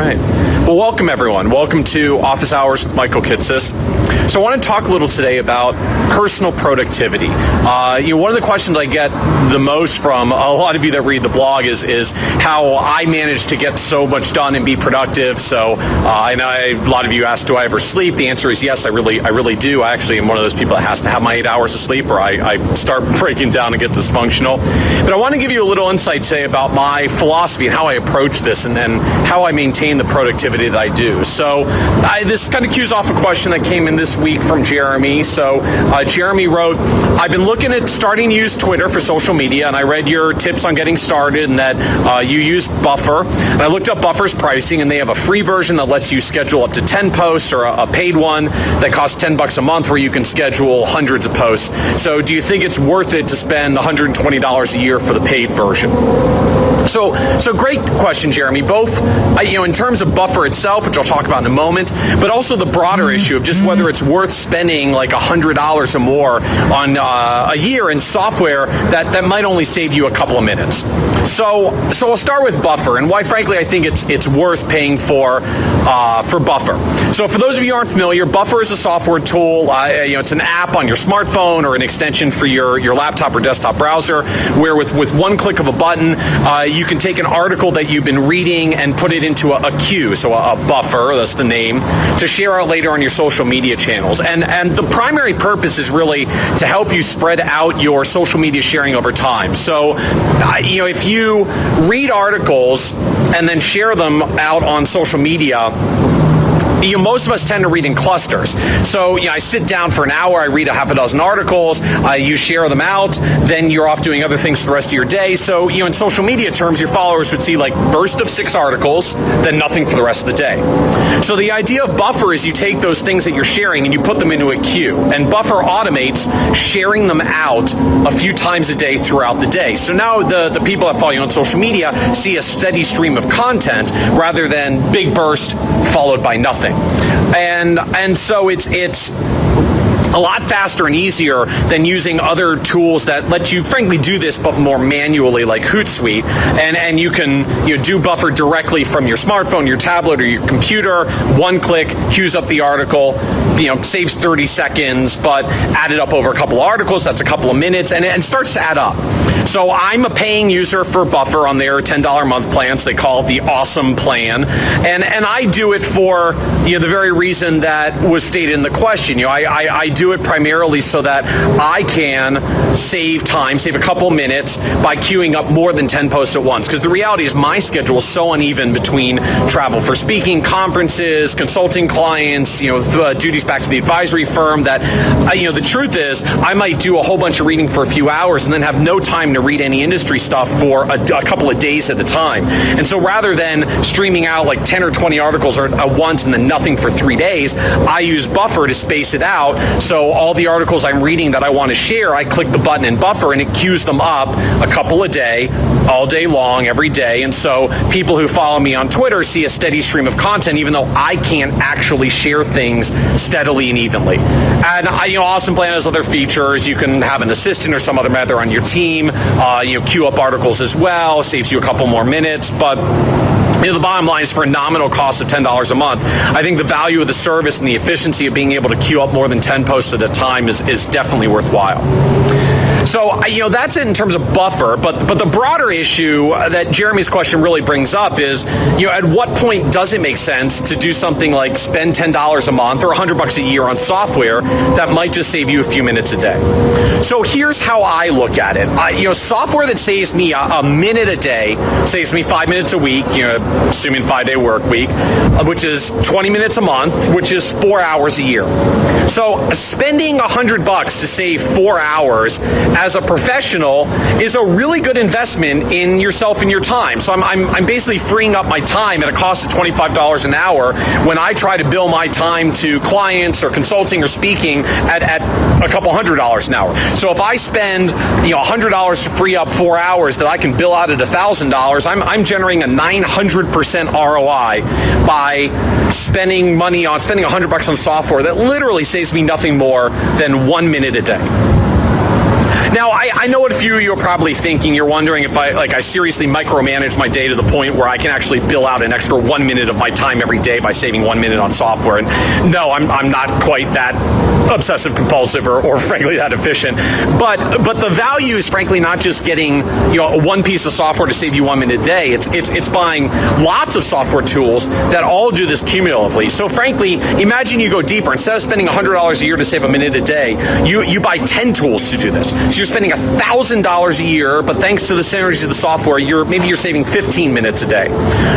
right. Well, welcome everyone. Welcome to Office Hours with Michael Kitces. So I want to talk a little today about personal productivity. One of the questions I get the most from a lot of you that read the blog is how I manage to get so much done and be productive. So I know a lot of you ask, do I ever sleep? The answer is yes, I really do. I actually am one of those people that has to have my 8 hours of sleep or I start breaking down and get dysfunctional. But I want to give you a little insight today about my philosophy and how I approach this and how I maintain the productivity that I do. So this kind of cues off a question that came in this week from Jeremy. So Jeremy wrote, I've been looking at starting to use Twitter for social media, and I read your tips on getting started and that you use Buffer. And I looked up Buffer's pricing, and they have a free version that lets you schedule up to 10 posts or a paid one that costs $10 a month where you can schedule hundreds of posts. So do you think it's worth it to spend $120 a year for the paid version? So great question, Jeremy. Both, in terms of Buffer itself, which I'll talk about in a moment, but also the broader issue of just whether it's worth spending like $100 or more on a year in software that might only save you a couple of minutes. So I'll start with Buffer and why, frankly, I think it's worth paying for Buffer. So for those of you who aren't familiar, Buffer is a software tool. It's an app on your smartphone or an extension for your laptop or desktop browser, where with one click of a button, you can take an article that you've been reading and put it into a queue, so a buffer, that's the name, to share out later on your social media channels. And the primary purpose is really to help you spread out your social media sharing over time. So, if you read articles and then share them out on social media, most of us tend to read in clusters. So, I sit down for an hour, I read a half a dozen articles, you share them out, then you're off doing other things for the rest of your day. So, in social media terms, your followers would see like burst of 6 articles, then nothing for the rest of the day. So the idea of Buffer is you take those things that you're sharing and you put them into a queue. And Buffer automates sharing them out a few times a day throughout the day. So now the people that follow you on social media see a steady stream of content rather than big burst followed by nothing. And so it's a lot faster and easier than using other tools that let you frankly do this but more manually, like Hootsuite, and you can do Buffer directly from your smartphone, your tablet, or your computer. One click, queues up the article, saves 30 seconds, but added up over a couple of articles, that's a couple of minutes, and it starts to add up. So I'm a paying user for Buffer on their $10 a month plans. They call it the Awesome Plan, and I do it for the very reason that was stated in the question. I do it primarily so that I can save time, save a couple minutes by queuing up more than 10 posts at once. Because the reality is my schedule is so uneven between travel for speaking, conferences, consulting clients, duties back to the advisory firm that, the truth is I might do a whole bunch of reading for a few hours and then have no time to read any industry stuff for a couple of days at a time. And so rather than streaming out like 10 or 20 articles at once and then nothing for 3 days, I use Buffer to space it out. So all the articles I'm reading that I want to share, I click the button in Buffer and it queues them up a couple a day, all day long, every day. And so people who follow me on Twitter see a steady stream of content, even though I can't actually share things steadily and evenly. And Awesome Plan has other features. You can have an assistant or some other member on your team, queue up articles as well, saves you a couple more minutes, but the bottom line is for a nominal cost of $10 a month, I think the value of the service and the efficiency of being able to queue up more than 10 posts at a time is definitely worthwhile. So, that's it in terms of Buffer, but the broader issue that Jeremy's question really brings up is, at what point does it make sense to do something like spend $10 a month or $100 a year on software that might just save you a few minutes a day? So here's how I look at it. Software that saves me a minute a day, saves me 5 minutes a week, assuming 5-day work week, which is 20 minutes a month, which is 4 hours a year. So spending $100 to save 4 hours as a professional is a really good investment in yourself and your time. So I'm basically freeing up my time at a cost of $25 an hour when I try to bill my time to clients or consulting or speaking at a couple $100 an hour. So if I spend $100 to free up 4 hours that I can bill out at $1,000, I'm generating a 900% ROI by spending $100 on software that literally saves me nothing more than 1 minute a day. Now, I know what a few of you are probably thinking. You're wondering if I seriously micromanage my day to the point where I can actually bill out an extra 1 minute of my time every day by saving 1 minute on software. And no, I'm not quite that obsessive compulsive or frankly that efficient. But the value is frankly not just getting one piece of software to save you 1 minute a day. It's buying lots of software tools that all do this cumulatively. So frankly, imagine you go deeper. Instead of spending $100 a year to save a minute a day, you buy 10 tools to do this. So you're spending $1,000 a year, but thanks to the synergy of the software, maybe you're saving 15 minutes a day.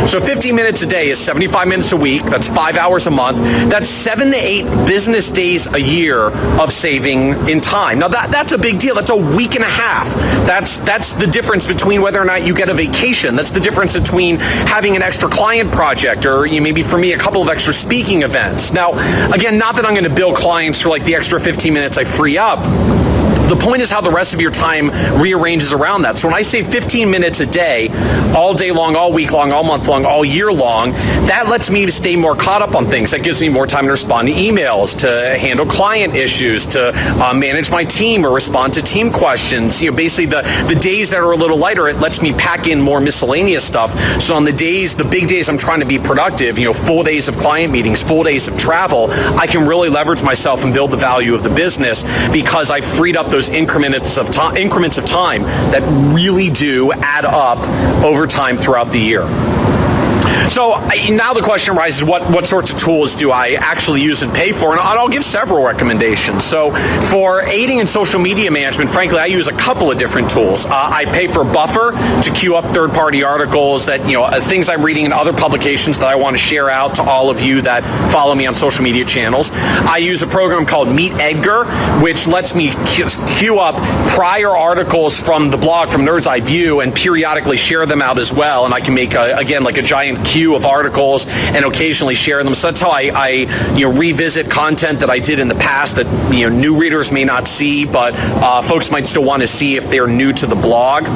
So 15 minutes a day is 75 minutes a week. That's 5 hours a month. That's 7 to 8 business days a year of saving in time. Now that's a big deal. That's a week and a half. That's the difference between whether or not you get a vacation. That's the difference between having an extra client project or maybe for me a couple of extra speaking events. Now, again, not that I'm going to bill clients for like the extra 15 minutes I free up. The point is how the rest of your time rearranges around that. So when I save 15 minutes a day, all day long, all week long, all month long, all year long, that lets me stay more caught up on things. That gives me more time to respond to emails, to handle client issues, to manage my team or respond to team questions. Basically the days that are a little lighter, it lets me pack in more miscellaneous stuff. So on the big days I'm trying to be productive, full days of client meetings, full days of travel, I can really leverage myself and build the value of the business because I freed up those increments of time that really do add up over time throughout the year. So now the question arises, what sorts of tools do I actually use and pay for? And I'll give several recommendations. So for aiding in social media management, frankly, I use a couple of different tools. I pay for Buffer to queue up third-party articles that, things I'm reading in other publications that I want to share out to all of you that follow me on social media channels. I use a program called Meet Edgar, which lets me queue up prior articles from the blog, from Nerd's Eye View, and periodically share them out as well. And I can make, like a giant queue of articles and occasionally share them. So that's how I revisit content that I did in the past that new readers may not see, but folks might still want to see if they're new to the blog.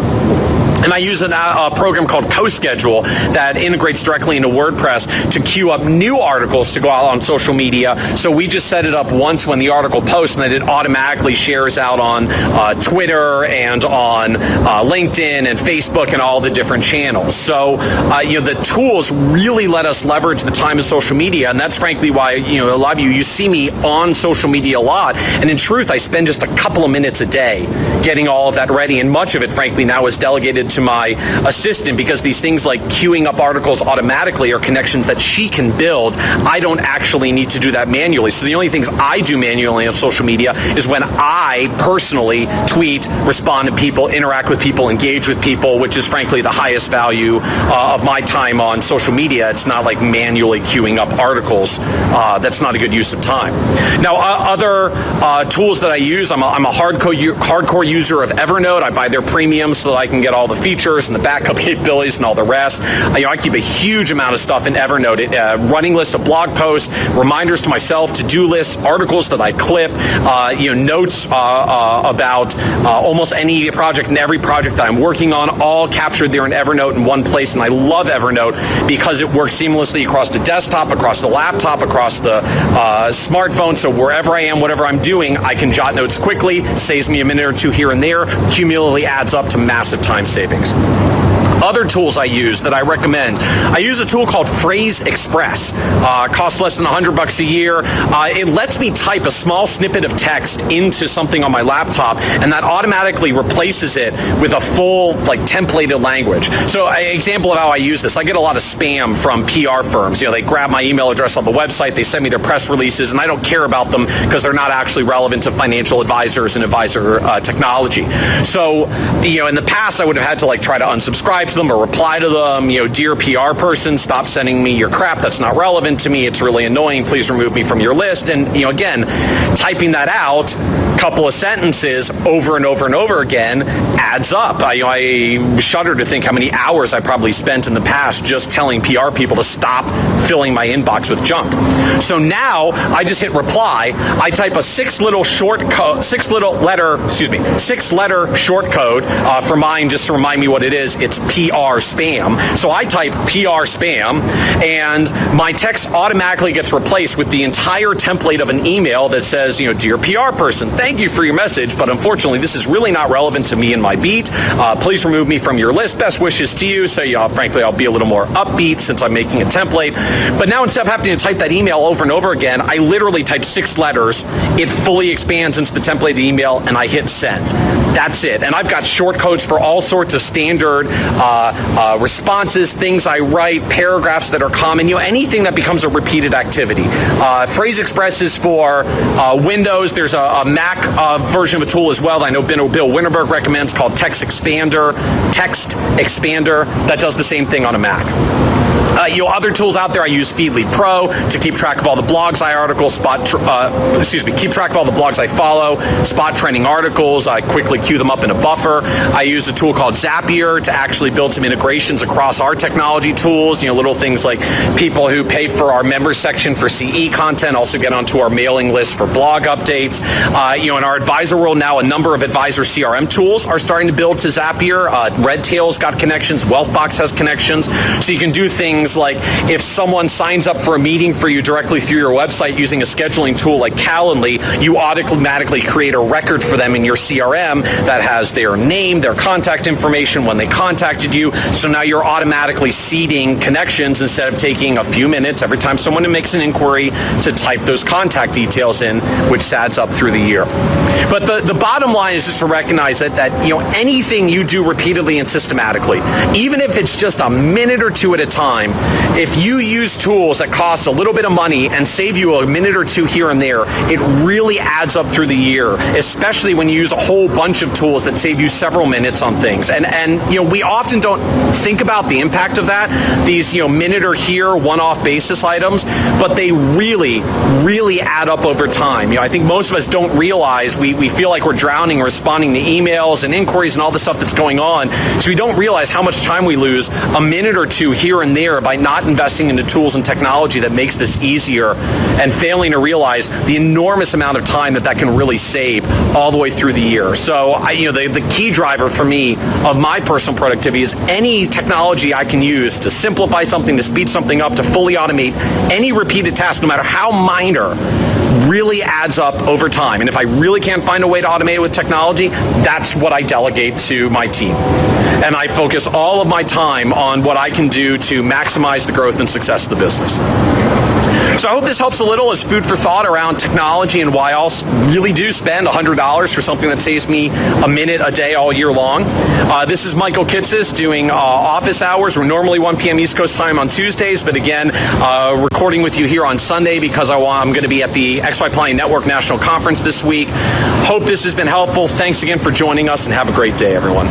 And I use a program called CoSchedule that integrates directly into WordPress to queue up new articles to go out on social media. So we just set it up once when the article posts, and then it automatically shares out on Twitter and on LinkedIn and Facebook and all the different channels. So the tools really let us leverage the time of social media, and that's frankly why a lot of you see me on social media a lot. And in truth, I spend just a couple of minutes a day getting all of that ready, and much of it, frankly, now is delegated to my assistant because these things like queuing up articles automatically are connections that she can build. I don't actually need to do that manually. So the only things I do manually on social media is when I personally tweet, respond to people, interact with people, engage with people, which is frankly the highest value of my time on social media. It's not like manually queuing up articles. That's not a good use of time. Now, other tools that I use, I'm a hardcore user of Evernote. I buy their premium so that I can get all the features and the backup capabilities and all the rest. I keep a huge amount of stuff in Evernote, a running list of blog posts, reminders to myself, to-do lists, articles that I clip, notes about almost any project and every project that I'm working on, all captured there in Evernote in one place. And I love Evernote because it works seamlessly across the desktop, across the laptop, across the smartphone. So wherever I am, whatever I'm doing, I can jot notes quickly, saves me a minute or two here and there, cumulatively adds up to massive time savings. Other tools I use that I recommend. I use a tool called Phrase Express. Costs less than $100 a year. It lets me type a small snippet of text into something on my laptop, and that automatically replaces it with a full, templated language. So an example of how I use this, I get a lot of spam from PR firms. They grab my email address on the website, they send me their press releases, and I don't care about them because they're not actually relevant to financial advisors and advisor technology. So, in the past, I would have had to try to unsubscribe to them or reply to them, dear PR person, stop sending me your crap, that's not relevant to me, it's really annoying, please remove me from your list. And again, typing that out, couple of sentences over and over and over again adds up. I shudder to think how many hours I probably spent in the past just telling PR people to stop filling my inbox with junk. So now I just hit reply, I type a six letter short code for mine just to remind me what it is. It's PR spam. So I type PR spam, and my text automatically gets replaced with the entire template of an email that says, dear PR person, thank you for your message, but unfortunately this is really not relevant to me and my beat. Please remove me from your list. Best wishes to you. So frankly, I'll be a little more upbeat since I'm making a template. But now instead of having to type that email over and over again, I literally type 6 letters. It fully expands into the template email, and I hit send. That's it. And I've got short codes for all sorts of standard responses, things I write, paragraphs that are common, anything that becomes a repeated activity. Phrase Express is for Windows. There's a Mac version of a tool as well that I know Bill Winterberg recommends called Text Expander that does the same thing on a Mac. Other tools out there, I use Feedly Pro to keep track of all the blogs I keep track of all the blogs I follow, spot trending articles, I quickly queue them up in a buffer. I use a tool called Zapier to actually build some integrations across our technology tools, little things like people who pay for our members section for CE content also get onto our mailing list for blog updates. In our advisor world now, a number of advisor CRM tools are starting to build to Zapier. Redtail's got connections, Wealthbox has connections, so you can do things like if someone signs up for a meeting for you directly through your website using a scheduling tool like Calendly, you automatically create a record for them in your CRM that has their name, their contact information, when they contacted you. So now you're automatically seeding connections instead of taking a few minutes every time someone makes an inquiry to type those contact details in, which adds up through the year. But the bottom line is just to recognize that anything you do repeatedly and systematically, even if it's just a minute or two at a time, if you use tools that cost a little bit of money and save you a minute or two here and there, it really adds up through the year, especially when you use a whole bunch of tools that save you several minutes on things. And we often don't think about the impact of that, these minute or here one-off basis items, but they really, really add up over time. I think most of us don't realize we feel like we're drowning responding to emails and inquiries and all the stuff that's going on, so we don't realize how much time we lose a minute or two here and there by not investing into tools and technology that makes this easier, and failing to realize the enormous amount of time that can really save all the way through the year. So the key driver for me of my personal productivity is any technology I can use to simplify something, to speed something up, to fully automate any repeated task, no matter how minor, really adds up over time. And if I really can't find a way to automate it with technology, that's what I delegate to my team. And I focus all of my time on what I can do to maximize the growth and success of the business. So I hope this helps a little as food for thought around technology and why I'll really do spend $100 for something that saves me a minute a day all year long. This is Michael Kitces doing office hours. We're normally 1 p.m. East Coast time on Tuesdays, but again, recording with you here on Sunday because I'm going to be at the XY Planning Network National Conference this week. Hope this has been helpful. Thanks again for joining us, and have a great day, everyone.